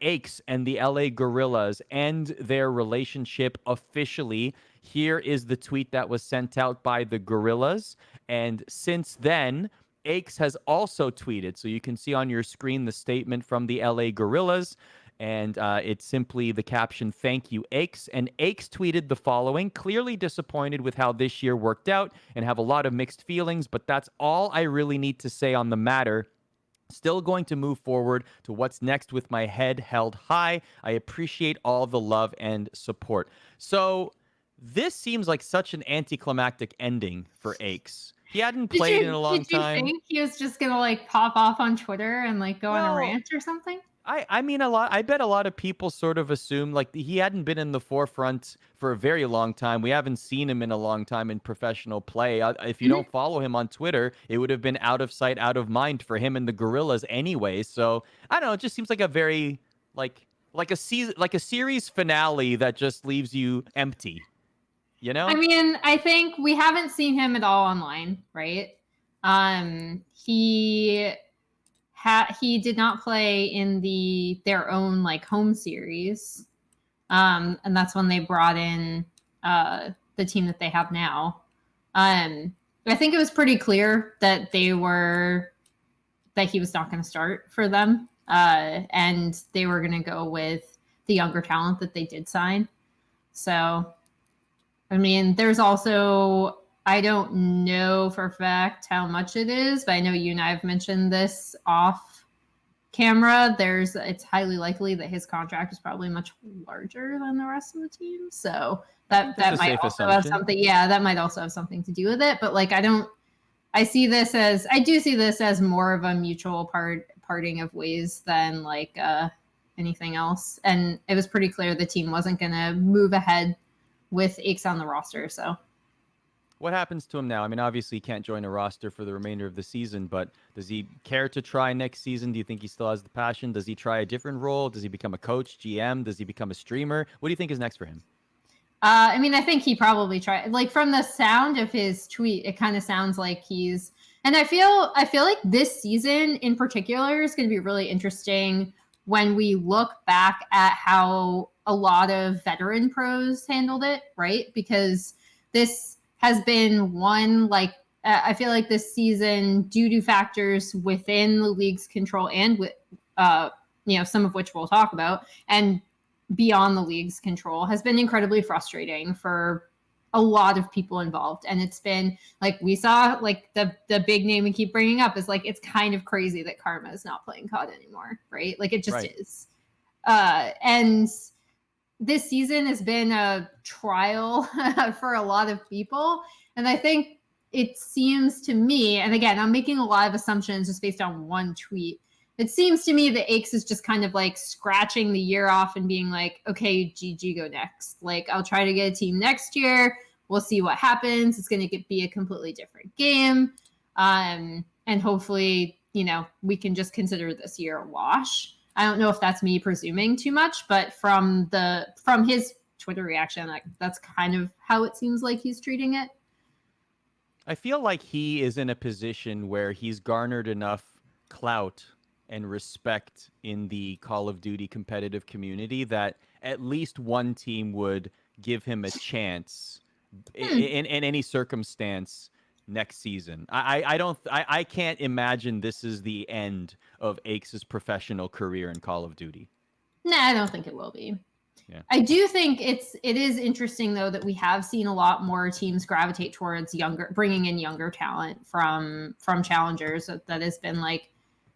Aches and the LA Guerillas end their relationship officially. Here is the tweet that was sent out by the Guerillas. And since then, Aches has also tweeted. So you can see on your screen the statement from the LA Guerillas. And it's simply the caption, "Thank you, Aches." And Aches tweeted the following: "Clearly disappointed with how this year worked out and have a lot of mixed feelings, but that's all I really need to say on the matter. Still going to move forward to what's next with my head held high. I appreciate all the love and support." So this seems like such an anticlimactic ending for Aches. He hadn't played in a long Did you time. think he was just gonna like pop off on Twitter and like go on a Well, rant or something? I mean, I bet a lot of people sort of assume like he hadn't been in the forefront for a very long time. We haven't seen him in a long time in professional play. If you Mhm. don't follow him on Twitter, it would have been out of sight, out of mind for him and the Gorillas anyway. So I don't know. It just seems like a very like a season, like a series finale that just leaves you empty. You I know? mean, I think we haven't seen him at all online, right? He did not play in their own like home series, and that's when they brought in the team that they have now. I think it was pretty clear that he was not going to start for them, and they were going to go with the younger talent that they did sign. So, I mean, there's also, I don't know for a fact how much it is, but I know you and I have mentioned this off camera. It's highly likely that his contract is probably much larger than the rest of the team. So that That's a might safe also have assumption. something. Yeah, that might also have something to do with it. But like, I do see this as more of a mutual parting of ways than like anything else. And it was pretty clear the team wasn't going to move ahead with Aches on the roster. So What happens to him now? I mean, obviously he can't join a roster for the remainder of the season, but does he care to try next season? Do you think he still has the passion? Does he try a different role? Does he become a coach, GM? Does he become a streamer? What do you think is next for him? I mean, I think he probably tried. Like from the sound of his tweet, it kind of sounds like he's. And I feel like this season in particular is going to be really interesting when we look back at how a lot of veteran pros handled it, right? Because this has been one like I feel like this season, due to factors within the league's control and with some of which we'll talk about, and beyond the league's control, has been incredibly frustrating for a lot of people involved. And it's been like we saw like the big name we keep bringing up is like it's kind of crazy that Karma is not playing COD anymore, right? Like it just Right. is. And this season has been a trial for a lot of people. And I think it seems to me, and again, I'm making a lot of assumptions just based on one tweet. It seems to me that Aches is just kind of like scratching the year off and being like, okay, GG, go next. Like, I'll try to get a team next year. We'll see what happens. It's going to be a completely different game. And hopefully, we can just consider this year a wash. I don't know if that's me presuming too much, but from his Twitter reaction, like that's kind of how it seems like he's treating it. I feel like he is in a position where he's garnered enough clout and respect in the Call of Duty competitive community that at least one team would give him a chance in any circumstance next season. I can't imagine this is the end of Aches' professional career in Call of Duty. Nah, I don't think it will be. Yeah. I do think it is interesting though that we have seen a lot more teams gravitate towards bringing in younger talent from challengers. That has been like,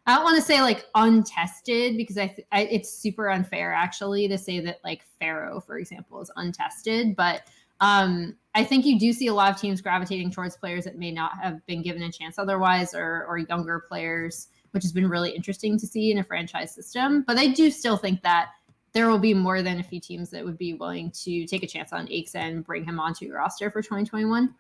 I don't want to say like untested because it's super unfair actually to say that like Pharaoh, for example, is untested. But I think you do see a lot of teams gravitating towards players that may not have been given a chance otherwise, or younger players, which has been really interesting to see in a franchise system. But I do still think that there will be more than a few teams that would be willing to take a chance on Aches and bring him onto your roster for 2021.